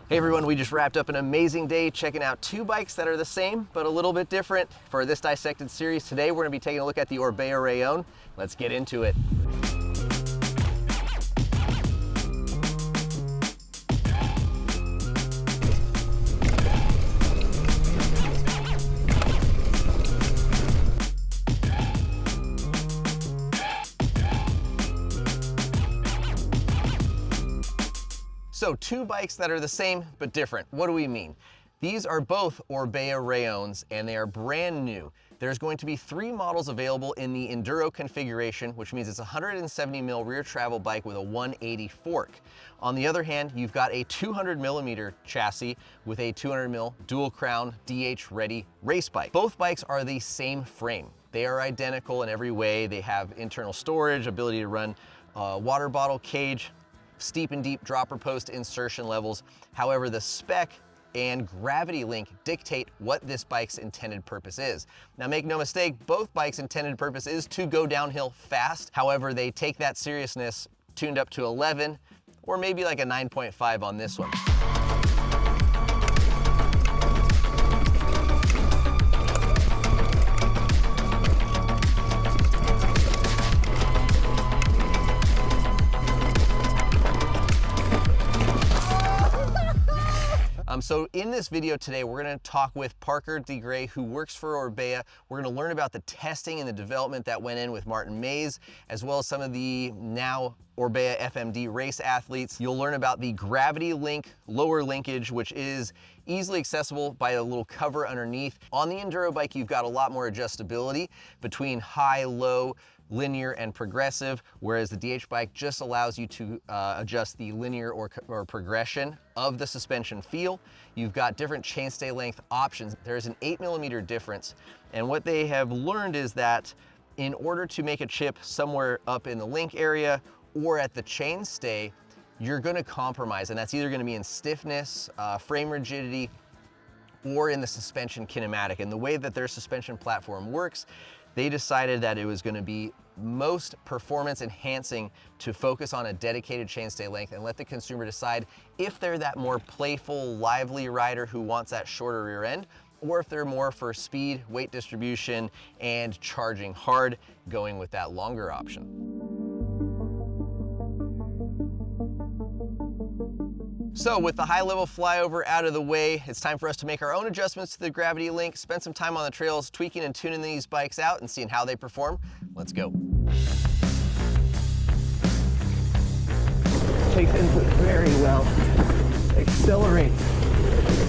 Hey everyone, we just wrapped up an amazing day checking out two bikes that are the same, but a little bit different. For this Dissected series today, we're gonna be taking a look at the Orbea Rallon. Let's get into it. So two bikes that are the same but different. What do we mean? These are both Orbea Rallons and they are brand new. There's going to be 3 models available in the Enduro configuration, which means it's a 170mm rear travel bike with a 180 fork. On the other hand, you've got a 200mm chassis with a 200mm dual crown DH ready race bike. Both bikes are the same frame. They are identical in every way. They have internal storage, ability to run water bottle cage, steep and deep dropper post insertion levels. However, the spec and gravity link dictate what this bike's intended purpose is. Now make no mistake, both bikes' intended purpose is to go downhill fast. However, they take that seriousness tuned up to 11 or maybe like a 9.5 on this one. So in this video today, we're gonna talk with Parker DeGray, who works for Orbea. We're gonna learn about the testing and the development that went in with Martin Mays, as well as some of the now Orbea FMD race athletes. You'll learn about the gravity link, lower linkage, which is easily accessible by a little cover underneath. On the Enduro bike, you've got a lot more adjustability between high, low, linear and progressive, whereas the DH bike just allows you to adjust the linear or progression of the suspension feel. You've got different chainstay length options. There's an 8mm difference, and what they have learned is that in order to make a chip somewhere up in the link area or at the chainstay, you're gonna compromise, and that's either gonna be in stiffness, frame rigidity, or in the suspension kinematic. And the way that their suspension platform works, they decided that it was going to be most performance enhancing to focus on a dedicated chainstay length and let the consumer decide if they're that more playful, lively rider who wants that shorter rear end, or if they're more for speed, weight distribution, and charging hard, going with that longer option. So with the high level flyover out of the way, it's time for us to make our own adjustments to the gravity link, spend some time on the trails tweaking and tuning these bikes out and seeing how they perform. Let's go. Takes input very well, accelerates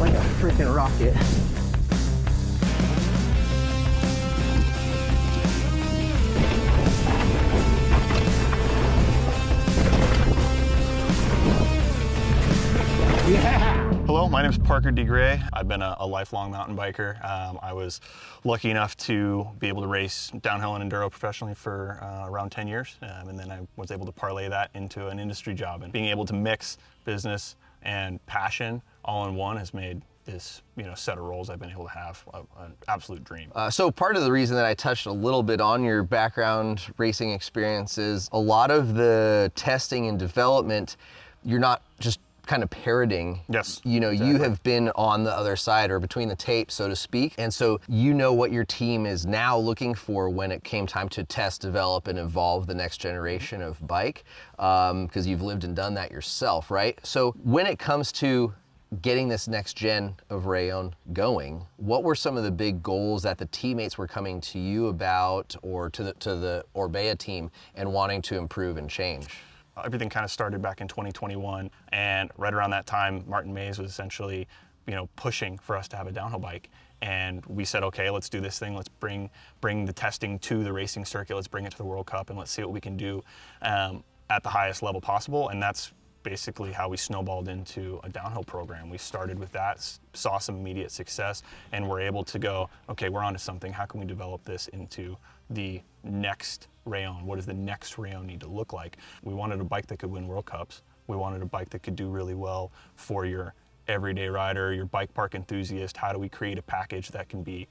like a freaking rocket. Yeah. Hello, my name is Parker DeGray. I've been a lifelong mountain biker. I was lucky enough to be able to race downhill and enduro professionally for around 10 years. And then I was able to parlay that into an industry job. And being able to mix business and passion all in one has made this set of roles I've been able to have an absolute dream. So part of the reason that I touched a little bit on your background racing experiences, a lot of the testing and development, you're not just kind of parroting. Yes. Exactly. You have been on the other side or between the tape, so to speak. And so you know what your team is now looking for when it came time to test, develop, and evolve the next generation of bike, because you've lived and done that yourself, right? So when it comes to getting this next gen of Rallon going, what were some of the big goals that the teammates were coming to you about, or to the Orbea team, and wanting to improve and change? Everything kind of started back in 2021, and right around that time, Martin Mays was essentially, pushing for us to have a downhill bike. And we said, okay, let's do this thing. Let's bring the testing to the racing circuit. Let's bring it to the World Cup, and let's see what we can do at the highest level possible. And that's basically how we snowballed into a downhill program. We started with that, saw some immediate success, and we're able to go, okay, we're onto something. How can we develop this into the next Rallon? What does the next Rallon need to look like? We wanted a bike that could win World Cups. We wanted a bike that could do really well for your everyday rider, your bike park enthusiast. How do we create a package that can be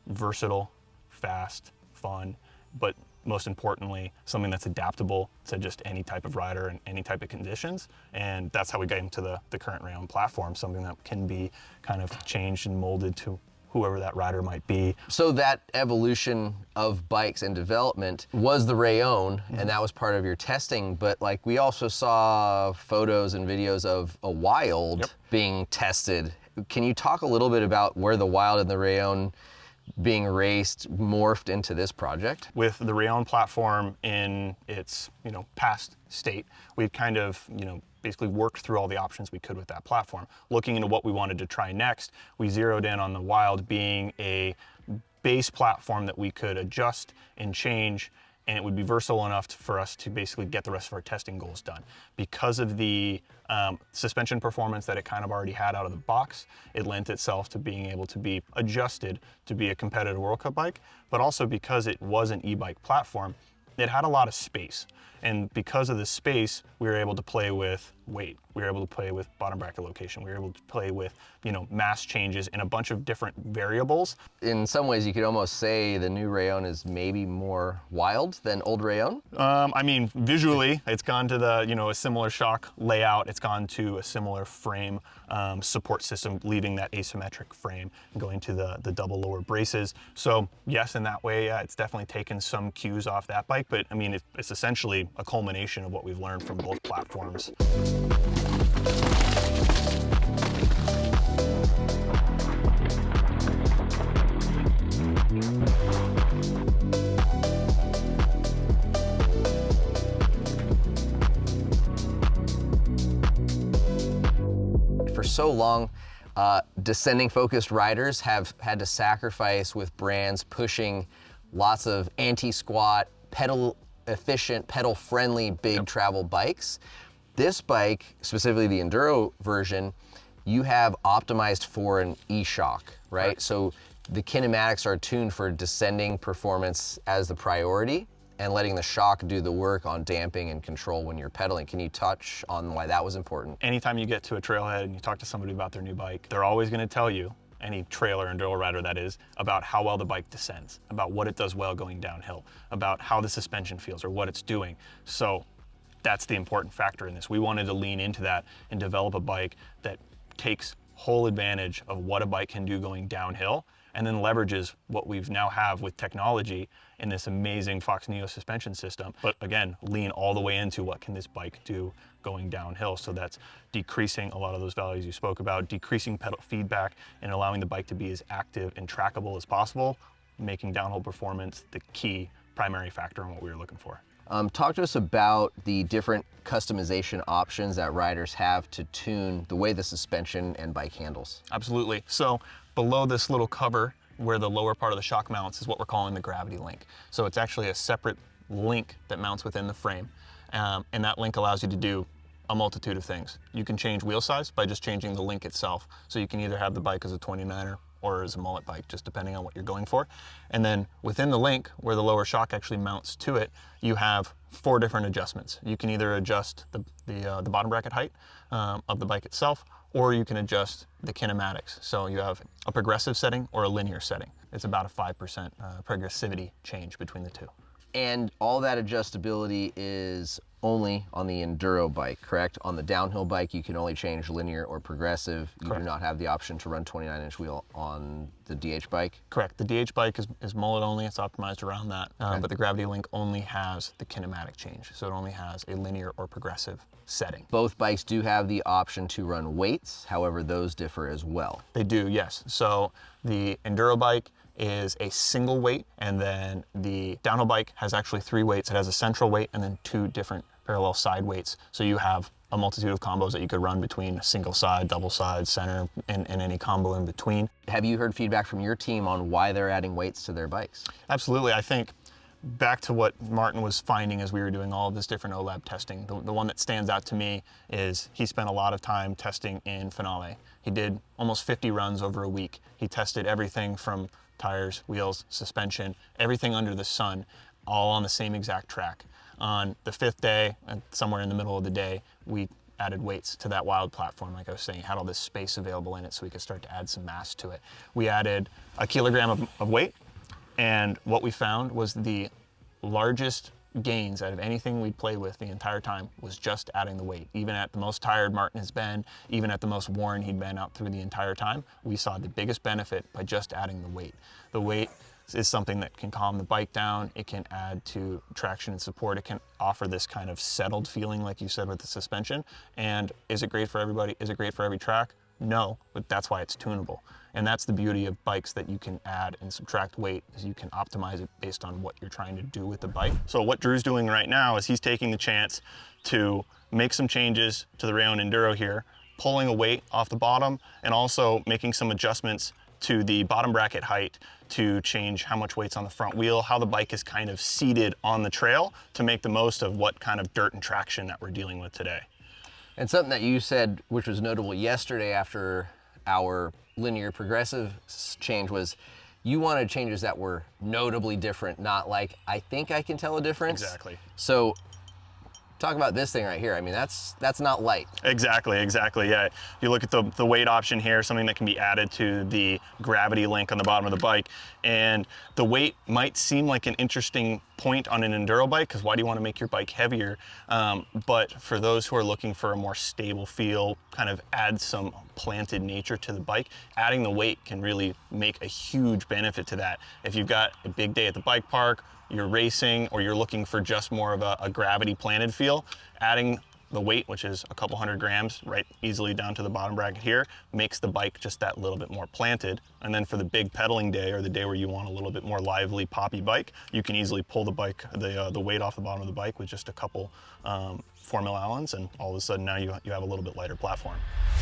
versatile, fast, fun, but most importantly, something that's adaptable to just any type of rider and any type of conditions. And that's how we got into the current Rallon platform, something that can be kind of changed and molded to whoever that rider might be. So that evolution of bikes and development was the Rallon, and that was part of your testing, but like we also saw photos and videos of a Wild being tested. Can you talk a little bit about where the Wild and the Rallon being raced morphed into this project? With the Rallon platform in its, past state, we've kind of, basically worked through all the options we could with that platform. Looking into what we wanted to try next, we zeroed in on the Wild being a base platform that we could adjust and change, and it would be versatile enough for us to basically get the rest of our testing goals done. Because of the suspension performance that it kind of already had out of the box, it lent itself to being able to be adjusted to be a competitive World Cup bike, but also because it was an e-bike platform, it had a lot of space. And because of the space, we were able to play with weight. We were able to play with bottom bracket location. We were able to play with, mass changes in a bunch of different variables. In some ways, you could almost say the new Rallon is maybe more wild than old Rallon. I mean, visually, it's gone to the, a similar shock layout. It's gone to a similar frame support system, leaving that asymmetric frame and going to the double lower braces. So yes, in that way, it's definitely taken some cues off that bike, but I mean, it's essentially a culmination of what we've learned from both platforms. For so long, descending focused riders have had to sacrifice with brands pushing lots of anti-squat, pedal efficient, pedal friendly, big travel bikes. This bike, specifically the Enduro version, you have optimized for an e-shock, right? So the kinematics are tuned for descending performance as the priority and letting the shock do the work on damping and control when you're pedaling. Can you touch on why that was important? Anytime you get to a trailhead and you talk to somebody about their new bike, they're always going to tell you, any trail or enduro rider that is, about how well the bike descends, about what it does well going downhill, about how the suspension feels or what it's doing. So that's the important factor in this. We wanted to lean into that and develop a bike that takes whole advantage of what a bike can do going downhill, and then leverages what we've now have with technology in this amazing Fox Neo suspension system. But again, lean all the way into what can this bike do going downhill. So that's decreasing a lot of those values you spoke about, decreasing pedal feedback and allowing the bike to be as active and trackable as possible, making downhill performance the key primary factor in what we were looking for. Talk to us about the different customization options that riders have to tune the way the suspension and bike handles. Absolutely. So below this little cover where the lower part of the shock mounts is what we're calling the gravity link. So it's actually a separate link that mounts within the frame. And that link allows you to do a multitude of things. You can change wheel size by just changing the link itself. So you can either have the bike as a 29er or as a mullet bike, just depending on what you're going for. And then within the link, where the lower shock actually mounts to it, you have 4 different adjustments. You can either adjust the bottom bracket height of the bike itself, or you can adjust the kinematics. So you have a progressive setting or a linear setting. It's about a 5% progressivity change between the two. And all that adjustability is only on the Enduro bike, correct? On the downhill bike, you can only change linear or progressive. You do not have the option to run 29-inch wheel on the DH bike? Correct. The DH bike is mullet only. It's optimized around that. But the Gravity Link only has the kinematic change. So it only has a linear or progressive setting. Both bikes do have the option to run weights. However, those differ as well. They do, yes. So the Enduro bike is a single weight, and then the downhill bike has actually 3 weights. It has a central weight and then 2 different parallel side weights. So you have a multitude of combos that you could run between a single side, double side, center, and any combo in between. Have you heard feedback from your team on why they're adding weights to their bikes? Absolutely. I think back to what Martin was finding as we were doing all of this different OOLab testing, the one that stands out to me is he spent a lot of time testing in Finale. He did almost 50 runs over a week. He tested everything from tires, wheels, suspension, everything under the sun, all on the same exact track. On the 5th day, somewhere in the middle of the day, we added weights to that Wild platform. Like I was saying, had all this space available in it so we could start to add some mass to it. We added a kilogram of weight, and what we found was the largest gains out of anything we'd played with the entire time was just adding the weight. Even at the most tired Martin has been, even at the most worn he'd been out through the entire time, we saw the biggest benefit by just adding the weight. The weight is something that can calm the bike down. It can add to traction and support. It can offer this kind of settled feeling, like you said, with the suspension. And is it great for everybody? Is it great for every track? No, but that's why it's tunable. And that's the beauty of bikes that you can add and subtract weight, is you can optimize it based on what you're trying to do with the bike. So what Drew's doing right now is he's taking the chance to make some changes to the Rallon Enduro here, pulling a weight off the bottom and also making some adjustments to the bottom bracket height to change how much weight's on the front wheel, how the bike is kind of seated on the trail to make the most of what kind of dirt and traction that we're dealing with today. And something that you said, which was notable yesterday after our linear progressive change, was you wanted changes that were notably different, not like, I think I can tell a difference. Exactly. So talk about this thing right here. I mean, that's not light. Exactly, yeah. You look at the weight option here, something that can be added to the gravity link on the bottom of the bike. And the weight might seem like an interesting point on an enduro bike, because why do you want to make your bike heavier? But for those who are looking for a more stable feel, kind of add some planted nature to the bike, adding the weight can really make a huge benefit to that. If you've got a big day at the bike park, you're racing, or you're looking for just more of a gravity planted feel, adding the weight, which is a couple 100 grams, right easily down to the bottom bracket here, makes the bike just that little bit more planted. And then for the big pedaling day, or the day where you want a little bit more lively, poppy bike, you can easily pull the bike, the weight off the bottom of the bike with just a couple 4mm Allens, and all of a sudden now you have a little bit lighter platform.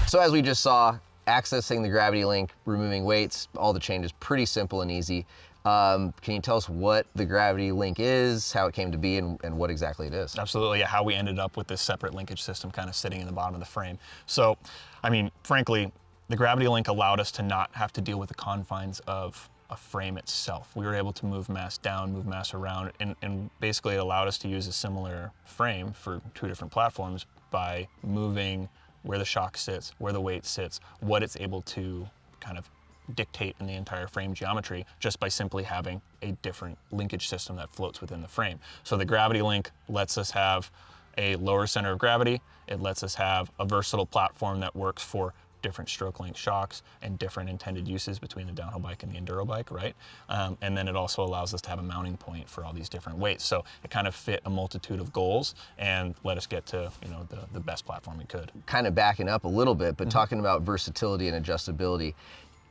So as we just saw, accessing the gravity link, removing weights, all the changes, pretty simple and easy. Can you tell us what the gravity link is, how it came to be, and what exactly it is? Absolutely, yeah, how we ended up with this separate linkage system kind of sitting in the bottom of the frame. So, I mean, frankly, the gravity link allowed us to not have to deal with the confines of a frame itself. We were able to move mass down, move mass around, and basically it allowed us to use a similar frame for two different platforms by moving where the shock sits, where the weight sits, what it's able to kind of dictate in the entire frame geometry, just by simply having a different linkage system that floats within the frame. So the gravity link lets us have a lower center of gravity. It lets us have a versatile platform that works for different stroke length shocks and different intended uses between the downhill bike and the enduro bike, right? And then it also allows us to have a mounting point for all these different weights. So it kind of fit a multitude of goals and let us get to, you know, the best platform we could. Kind of backing up a little bit, but talking about versatility and adjustability,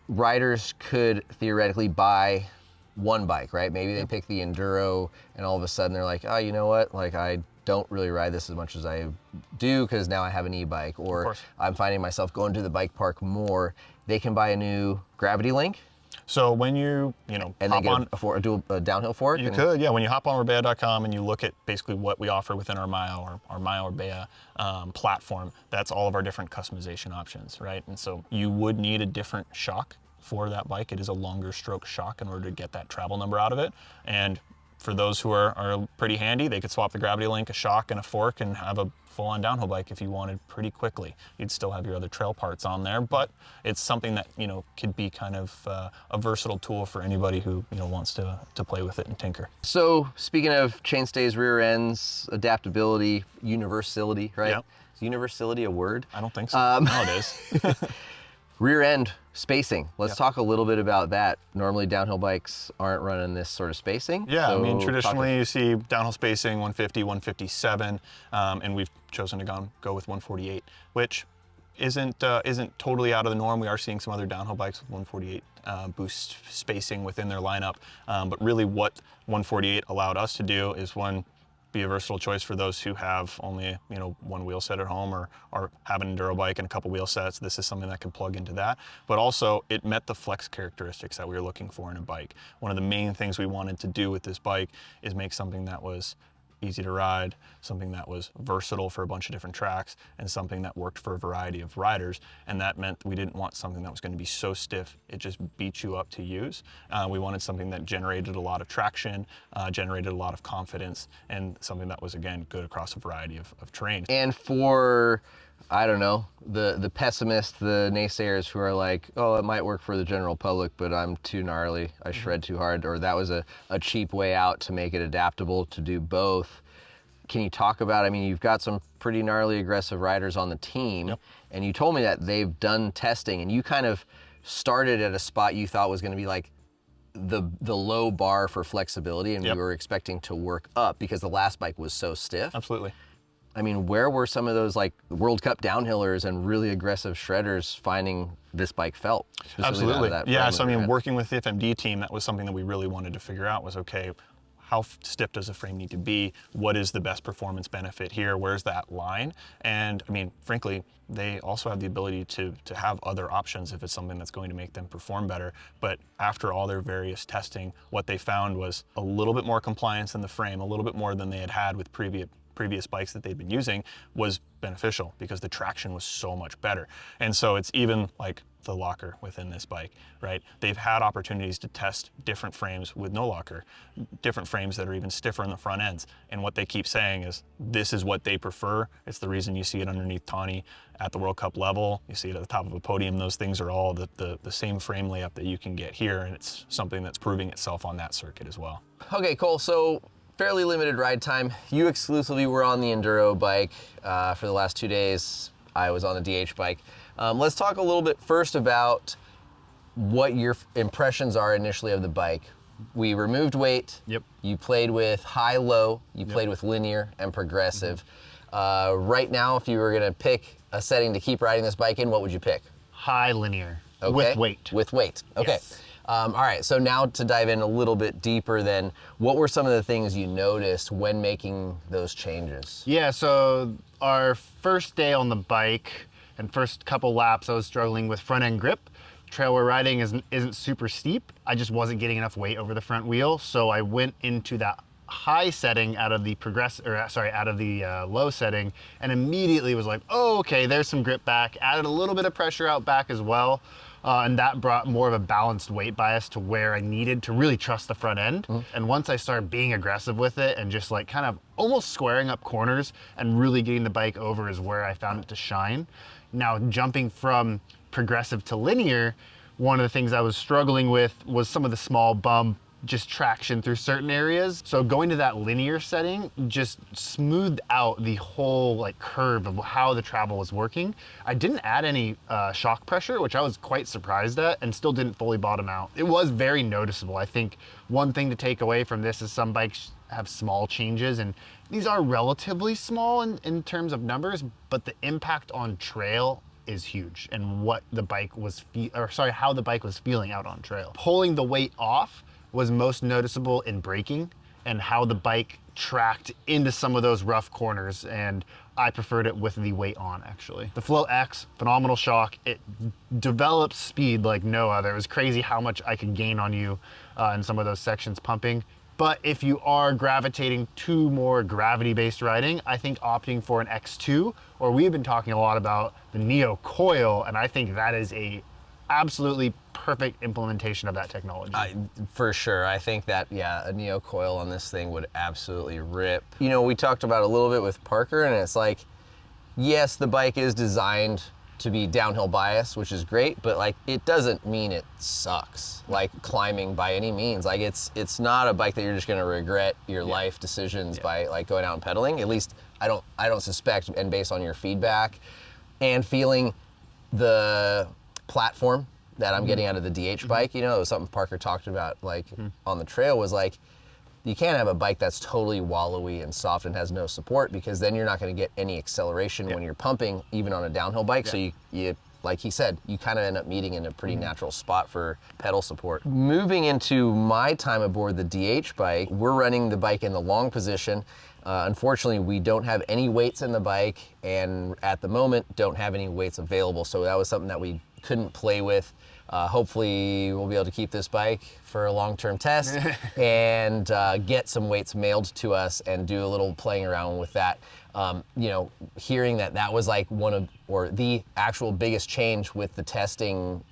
riders could theoretically buy one bike, right? Maybe they pick the Enduro and all of a sudden they're like, oh, you know what? Like, I don't really ride this as much as I do because now I have an e-bike, or I'm finding myself going to the bike park more. They can buy a new gravity link. So when you know, and hop then on, do a downhill fork? You could, yeah. When you hop on Orbea.com and you look at basically what we offer within our Mile or our Mile Orbea platform, that's all of our different customization options, right? And so you would need a different shock for that bike. It is a longer stroke shock in order to get that travel number out of it. And for those who are pretty handy, they could swap the gravity link, a shock, and a fork, and have a full-on downhill bike if you wanted pretty quickly. You'd still have your other trail parts on there, but it's something that, you know, could be kind of a versatile tool for anybody who, you know, wants to play with it and tinker. So speaking of chainstays, rear ends, adaptability, universality, right? Yep. Is universality a word? I don't think so. No, it is. Rear end spacing. Let's talk a little bit about that. Normally downhill bikes aren't running this sort of spacing. Yeah, so I mean, traditionally you see downhill spacing 150, 157, and we've chosen to go with 148, which isn't totally out of the norm. We are seeing some other downhill bikes with 148 boost spacing within their lineup, but really what 148 allowed us to do is, one, be a versatile choice for those who have only, you know, one wheel set at home, or have an enduro bike and a couple wheel sets. This is something that can plug into that. But also it met the flex characteristics that we were looking for in a bike. One of the main things we wanted to do with this bike is make something that was easy to ride, something that was versatile for a bunch of different tracks, and something that worked for a variety of riders. And that meant we didn't want something that was going to be so stiff it just beat you up to use. We wanted something that generated a lot of traction, generated a lot of confidence, and something that was, again, good across a variety of terrain. And for I don't know, the pessimists, the naysayers who are like, oh, it might work for the general public, but I'm too gnarly, I shred too hard, or that was a cheap way out to make it adaptable to do both. Can you talk about, I mean, you've got some pretty gnarly aggressive riders on the team, and you told me that they've done testing, and you kind of started at a spot you thought was going to be like the low bar for flexibility, and you were expecting to work up because the last bike was so stiff. Absolutely. I mean, where were some of those like World Cup downhillers and really aggressive shredders finding this bike felt? Absolutely. Yeah, so I mean, working with the FMD team, that was something that we really wanted to figure out was, okay, how stiff does a frame need to be? What is the best performance benefit here? Where's that line? And I mean, frankly, they also have the ability to have other options if it's something that's going to make them perform better. But after all their various testing, what they found was a little bit more compliance in the frame, a little bit more than they had with previous bikes that they'd been using was beneficial because the traction was so much better. And so it's even like the locker within this bike, right? They've had opportunities to test different frames with no locker, different frames that are even stiffer in the front ends. And what they keep saying is this is what they prefer. It's the reason you see it underneath Tawny at the World Cup level. You see it at the top of a podium. Those things are all the same frame layup that you can get here. And it's something that's proving itself on that circuit as well. Okay, Cole, so fairly limited ride time. You exclusively were on the Enduro bike for the last 2 days. I was on the DH bike. Let's talk a little bit first about what your impressions are initially of the bike. We removed weight. Yep. You played with high, low. You played with linear and progressive. Right now, if you were gonna pick a setting to keep riding this bike in, what would you pick? High linear, Okay. with weight. With weight, okay. Yes. All right, so now to dive in a little bit deeper then, what were some of the things you noticed when making those changes? Yeah, so our first day on the bike and first couple laps, I was struggling with front end grip. Trail we're riding isn't super steep. I just wasn't getting enough weight over the front wheel, so I went into that high setting out of the low setting, and immediately was like, oh, okay, there's some grip back. Added a little bit of pressure out back as well. And that brought more of a balanced weight bias to where I needed to really trust the front end. And once I started being aggressive with it and just like kind of almost squaring up corners and really getting the bike over is where I found it to shine. Now, jumping from progressive to linear, one of the things I was struggling with was some of the small bump just traction through certain areas. So going to that linear setting just smoothed out the whole like curve of how the travel was working. I didn't add any shock pressure, which I was quite surprised at, and still didn't fully bottom out. It was very noticeable. I think one thing to take away from this is some bikes have small changes, and these are relatively small in terms of numbers, but the impact on trail is huge, and what the bike was how the bike was feeling out on trail. Pulling the weight off was most noticeable in braking and how the bike tracked into some of those rough corners, and I preferred it with the weight on, actually. The Flow X, phenomenal shock. It develops speed like no other. It was crazy how much I could gain on you in some of those sections pumping. But if you are gravitating to more gravity-based riding, I think opting for an X2, or we've been talking a lot about the Neo Coil, and I think that is a absolutely perfect implementation of that technology. For sure. I think that, yeah, a Neo Coil on this thing would absolutely rip. You know, we talked about a little bit with Parker, and it's like, yes, the bike is designed to be downhill bias, which is great, but like it doesn't mean it sucks like climbing by any means. Like it's not a bike that you're just gonna regret your life decisions by like going out and pedaling. At least I don't suspect, and based on your feedback and feeling the platform that I'm getting out of the DH bike, you know, it was something Parker talked about like on the trail, was like, you can't have a bike that's totally wallowy and soft and has no support, because then you're not going to get any acceleration when you're pumping, even on a downhill bike. So you like he said, you kind of end up meeting in a pretty natural spot for pedal support. Moving into my time aboard the DH bike, we're running the bike in the long position. Unfortunately, we don't have any weights in the bike, and at the moment don't have any weights available. So that was something that we couldn't play with. Hopefully we'll be able to keep this bike for a long-term test and get some weights mailed to us and do a little playing around with that. You know, hearing that was like the actual biggest change with the testing,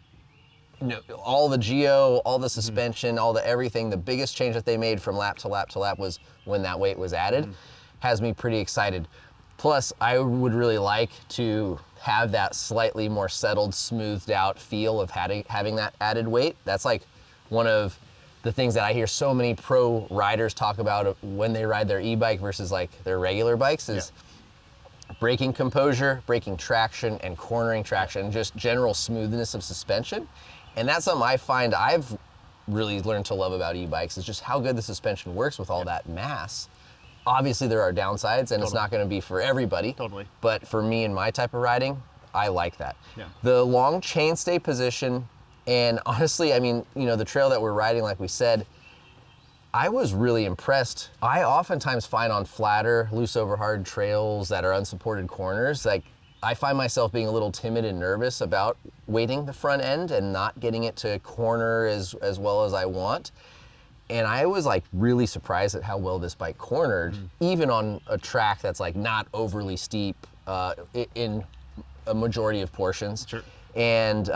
you know, all the geo, all the suspension, all the everything, the biggest change that they made from lap to lap to lap was when that weight was added. Has me pretty excited. Plus, I would really like to have that slightly more settled, smoothed out feel of having that added weight. That's like one of the things that I hear so many pro riders talk about when they ride their e-bike versus like their regular bikes is braking composure, braking traction, and cornering traction, just general smoothness of suspension. And that's something I find I've really learned to love about e-bikes, is just how good the suspension works with all that mass. Obviously there are downsides, and it's not going to be for everybody. Totally. But for me and my type of riding, I like that. Yeah. The long chainstay position, and honestly, I mean, you know, the trail that we're riding, like we said, I was really impressed. I oftentimes find on flatter, loose over hard trails that are unsupported corners, like I find myself being a little timid and nervous about weighting the front end and not getting it to corner as well as I want. And I was like really surprised at how well this bike cornered, even on a track that's like not overly steep in a majority of portions. Sure. And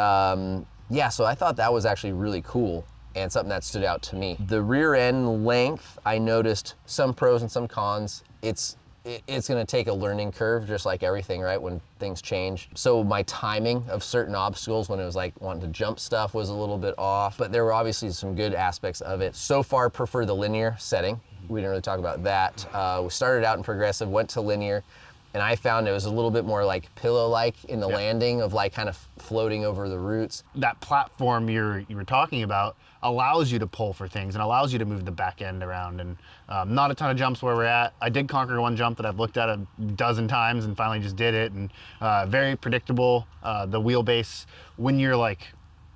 yeah, so I thought that was actually really cool and something that stood out to me. The rear end length, I noticed some pros and some cons. It's gonna take a learning curve, just like everything, right, when things change. So my timing of certain obstacles when it was like wanting to jump stuff was a little bit off, but there were obviously some good aspects of it. So far, prefer the linear setting. We didn't really talk about that. We started out in progressive, went to linear, and I found it was a little bit more like pillow-like in the landing, of like kind of floating over the roots. That platform you were talking about allows you to pull for things and allows you to move the back end around, and not a ton of jumps where we're at. I did conquer one jump that I've looked at a dozen times and finally just did it, and very predictable. The wheelbase, when you're like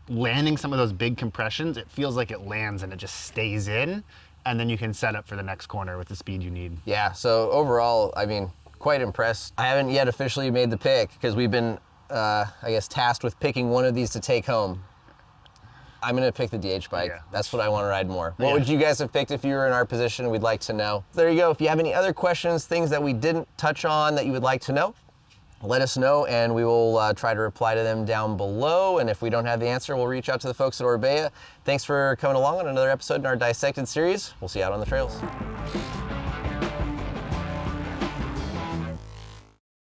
landing some of those big compressions, it feels like it lands and it just stays in, and then you can set up for the next corner with the speed you need. Yeah, so overall, I mean, quite impressed. I haven't yet officially made the pick because we've been, I guess, tasked with picking one of these to take home. I'm gonna pick the DH bike. Yeah. That's what I wanna ride more. What would you guys have picked if you were in our position? We'd like to know. There you go. If you have any other questions, things that we didn't touch on that you would like to know, let us know and we will try to reply to them down below. And if we don't have the answer, we'll reach out to the folks at Orbea. Thanks for coming along on another episode in our Dissected series. We'll see you out on the trails.